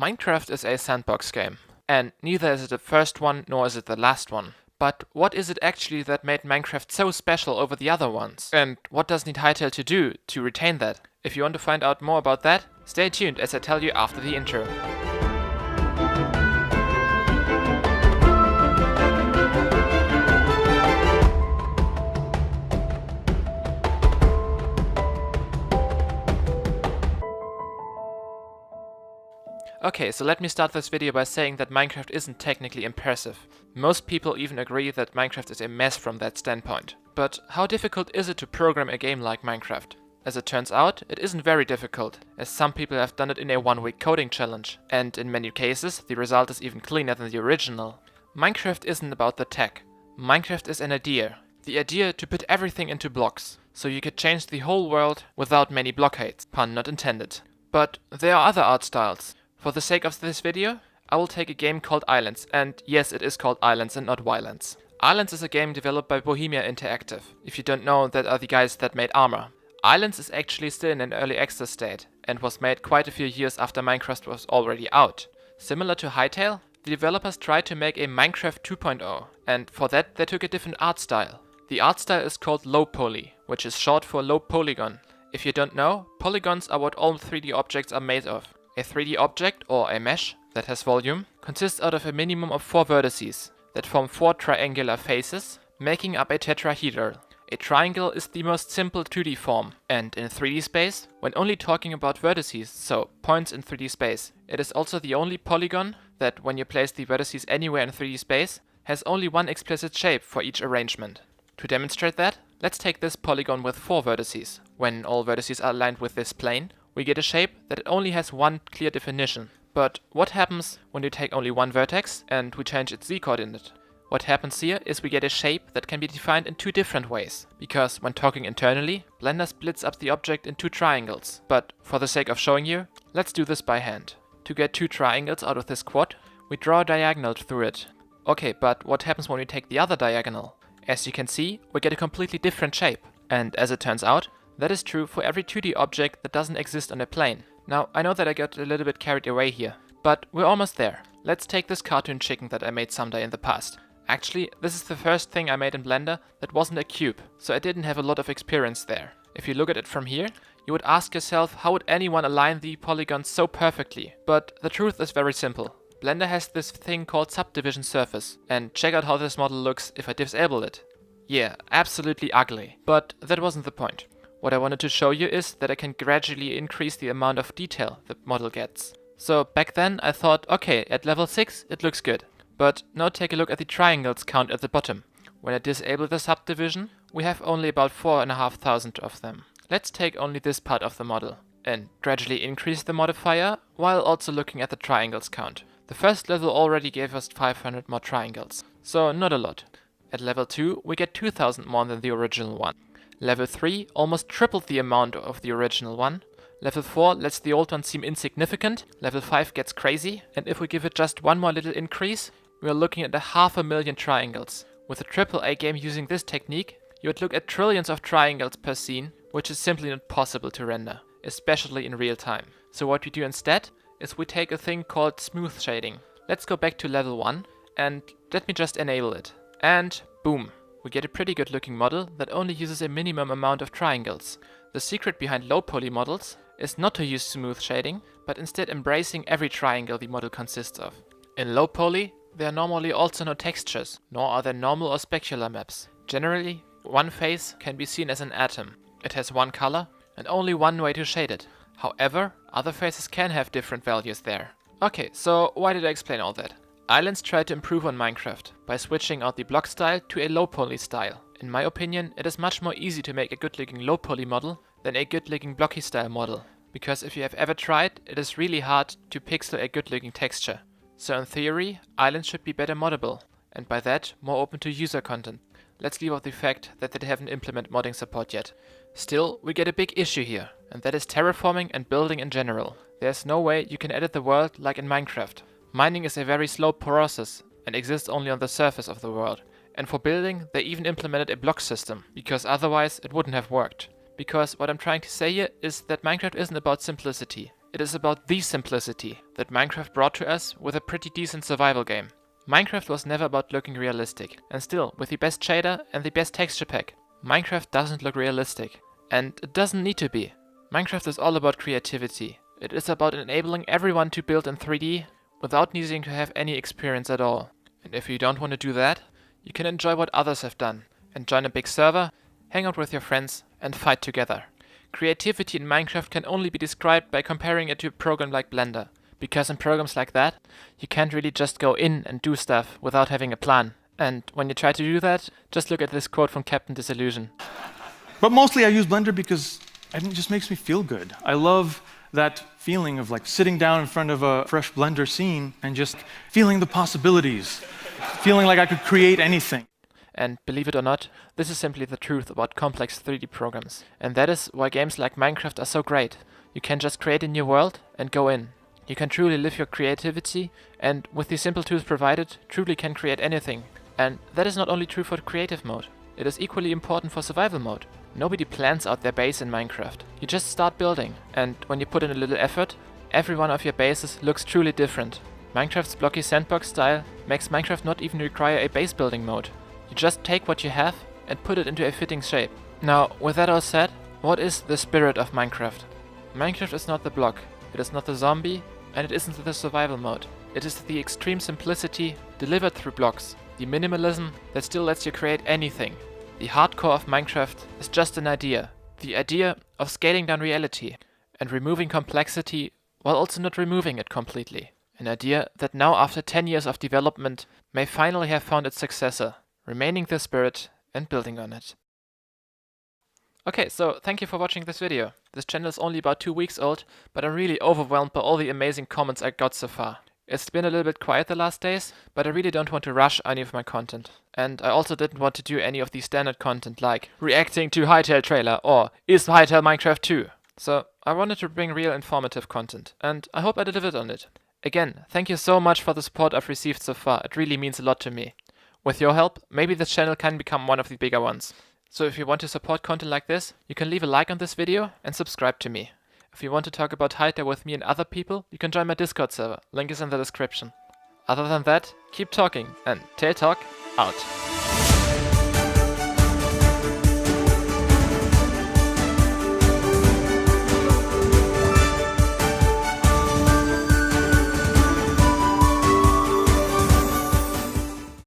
Minecraft is a sandbox game, and neither is it the first one nor is it the last one. But what is it actually that made Minecraft so special over the other ones? And what does need Hytale to do to retain that? If you want to find out more about that, stay tuned as I tell you after the intro. Okay, so let me start this video by saying that Minecraft isn't technically impressive. Most people even agree that Minecraft is a mess from that standpoint. But how difficult is it to program a game like Minecraft? As it turns out, it isn't very difficult, as some people have done it in a one-week coding challenge, and in many cases the result is even cleaner than the original. Minecraft isn't about the tech. Minecraft is an idea. The idea to put everything into blocks, so you could change the whole world without many blockades, pun not intended. But there are other art styles. For the sake of this video, I will take a game called Islands, and yes, it is called Islands and not Wildlands. Islands is a game developed by Bohemia Interactive. If you don't know, that are the guys that made Armor. Islands is actually still in an early access state, and was made quite a few years after Minecraft was already out. Similar to Hytale, the developers tried to make a Minecraft 2.0, and for that they took a different art style. The art style is called low poly, which is short for low polygon. If you don't know, polygons are what all 3D objects are made of. A 3D object, or a mesh, that has volume, consists out of a minimum of 4 vertices, that form 4 triangular faces, making up a tetrahedral. A triangle is the most simple 2D form, and in 3D space, when only talking about vertices, so points in 3D space, it is also the only polygon that, when you place the vertices anywhere in 3D space, has only one explicit shape for each arrangement. To demonstrate that, let's take this polygon with 4 vertices. When all vertices are aligned with this plane, we get a shape that it only has one clear definition. But what happens when you take only one vertex and we change its z-coordinate? What happens here is we get a shape that can be defined in 2 different ways. Because when talking internally, Blender splits up the object in 2 triangles. But for the sake of showing you, let's do this by hand. To get 2 triangles out of this quad, we draw a diagonal through it. Okay, but what happens when we take the other diagonal? As you can see, we get a completely different shape. And as it turns out, that is true for every 2D object that doesn't exist on a plane. Now, I know that I got a little bit carried away here, but we're almost there. Let's take this cartoon chicken that I made someday in the past. Actually, this is the first thing I made in Blender that wasn't a cube, so I didn't have a lot of experience there. If you look at it from here, you would ask yourself, how would anyone align the polygons so perfectly? But the truth is very simple. Blender has this thing called Subdivision Surface, and check out how this model looks if I disable it. Yeah, absolutely ugly. But that wasn't the point. What I wanted to show you is that I can gradually increase the amount of detail the model gets. So back then I thought, okay, at level 6 it looks good. But now take a look at the triangles count at the bottom. When I disable the subdivision, we have only about 4,500 of them. Let's take only this part of the model and gradually increase the modifier while also looking at the triangles count. The first level already gave us 500 more triangles, so not a lot. At level 2 we get 2,000 more than the original one. Level 3 almost tripled the amount of the original one. Level 4 lets the old one seem insignificant. Level 5 gets crazy, and if we give it just one more little increase, we are looking at 500,000 triangles. With a AAA game using this technique, you would look at trillions of triangles per scene, which is simply not possible to render, especially in real time. So what we do instead is we take a thing called smooth shading. Let's go back to level 1, and let me just enable it. And boom! We get a pretty good looking model that only uses a minimum amount of triangles. The secret behind low poly models is not to use smooth shading, but instead embracing every triangle the model consists of. In low poly, there are normally also no textures, nor are there normal or specular maps. Generally, one face can be seen as an atom. It has one color and only one way to shade it. However, other faces can have different values there. Okay, so why did I explain all that? Islands tried to improve on Minecraft by switching out the block style to a low poly style. In my opinion, it is much more easy to make a good looking low poly model than a good looking blocky style model. Because if you have ever tried, it is really hard to pixel a good looking texture. So in theory, islands should be better moddable, and by that, more open to user content. Let's leave out the fact that they haven't implemented modding support yet. Still, we get a big issue here, and that is terraforming and building in general. There's no way you can edit the world like in Minecraft. Mining is a very slow process and exists only on the surface of the world. And for building, they even implemented a block system, because otherwise it wouldn't have worked. Because what I'm trying to say here is that Minecraft isn't about simplicity. It is about the simplicity that Minecraft brought to us with a pretty decent survival game. Minecraft was never about looking realistic, and still, with the best shader and the best texture pack, Minecraft doesn't look realistic. And it doesn't need to be. Minecraft is all about creativity. It is about enabling everyone to build in 3D without needing to have any experience at all. And if you don't want to do that, you can enjoy what others have done and join a big server, hang out with your friends and fight together. Creativity in Minecraft can only be described by comparing it to a program like Blender, because in programs like that, you can't really just go in and do stuff without having a plan. And when you try to do that, just look at this quote from Captain Disillusion. But mostly I use Blender because it just makes me feel good. I love that feeling of like sitting down in front of a fresh Blender scene and just feeling the possibilities, feeling like I could create anything. And believe it or not, this is simply the truth about complex 3D programs. And that is why games like Minecraft are so great. You can just create a new world and go in. You can truly live your creativity, and with the simple tools provided, truly can create anything. And that is not only true for creative mode, it is equally important for survival mode. Nobody plans out their base in Minecraft. You just start building, and when you put in a little effort, every one of your bases looks truly different. Minecraft's blocky sandbox style makes Minecraft not even require a base building mode. You just take what you have and put it into a fitting shape. Now, with that all said, what is the spirit of Minecraft? Minecraft is not the block, it is not the zombie, and it isn't the survival mode. It is the extreme simplicity delivered through blocks, the minimalism that still lets you create anything. The hardcore of Minecraft is just an idea, the idea of scaling down reality and removing complexity while also not removing it completely. An idea that now after 10 years of development may finally have found its successor, remaining the spirit and building on it. Okay, so thank you for watching this video. This channel is only about 2 weeks old, but I'm really overwhelmed by all the amazing comments I got so far. It's been a little bit quiet the last days, but I really don't want to rush any of my content. And I also didn't want to do any of the standard content like reacting to Hytale trailer or is Hytale Minecraft 2? So I wanted to bring real informative content, and I hope I delivered on it. Again, thank you so much for the support I've received so far, it really means a lot to me. With your help, maybe this channel can become one of the bigger ones. So if you want to support content like this, you can leave a like on this video and subscribe to me. If you want to talk about Hytale with me and other people, you can join my Discord server, link is in the description. Other than that, keep talking, and Tail Talk out.